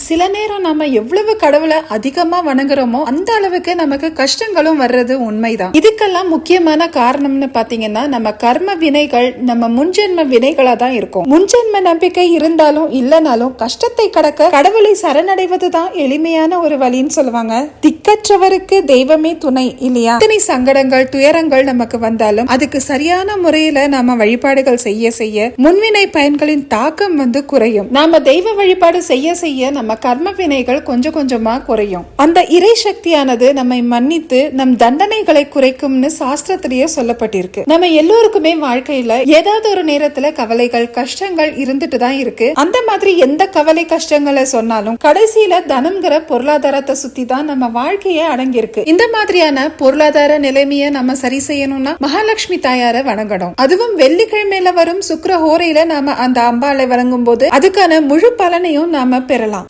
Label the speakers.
Speaker 1: சில நேரம் நம்ம எவ்வளவு கடவுளை அதிகமா வணங்குறோமோ அந்த அளவுக்கு நமக்கு கஷ்டங்களும் வர்றது உண்மைதான். இதுக்கெல்லாம் முக்கியமான காரணம்னு பாத்தீங்கன்னா நம்ம கர்ம வினைகள், நம்ம முன்ஜென்ம வினைகளா தான் இருக்கும். முன்ஜென்ம நம்பிக்கை இருந்தாலும் இல்லனாலும் கஷ்டத்தை கடக்க கடவுளை சரணடைவதுதான் எளிமையான ஒரு வழின்னு சொல்லுவாங்க. திக்கற்றவருக்கு தெய்வமே துணை இல்லையா? இத்தனை சங்கடங்கள் துயரங்கள் நமக்கு வந்தாலும் அதுக்கு சரியான முறையில நாம வழிபாடுகள் செய்ய செய்ய முன்வினை பயன்களின் தாக்கம் குறையும். நாம தெய்வ வழிபாடு செய்ய செய்ய நம்ம கர்ம வினைகள் கொஞ்சம் கொஞ்சமா குறையும். அந்த இறை சக்தியானது நம்மை மன்னித்து நம் தண்டனைகளை குறைக்கும்னு சாஸ்திரத்திலேயே சொல்லப்பட்டிருக்கு. நம்ம எல்லோருக்குமே வாழ்க்கையில ஏதாவது ஒரு நேரத்துல கவலைகள் கஷ்டங்கள் இருந்துட்டு தான் இருக்கு. அந்த மாதிரி எந்த கவலை கஷ்டங்களை சொன்னாலும் கடைசியில தனம்ங்கிற பொருளாதாரத்தை சுத்தி தான் நம்ம வாழ்க்கையே அடங்கியிருக்கு. இந்த மாதிரியான பொருளாதார நிலைமையை நம்ம சரி செய்யணும்னா மகாலட்சுமி தாயாரை வணங்கணும். அதுவும் வெள்ளிக்கிழமையில வரும் சுக்கிர ஹோரையில நாம அந்த அம்பாளை வணங்கும் போது அதுக்கான முழு பலனையும் நாம பெறலாம்.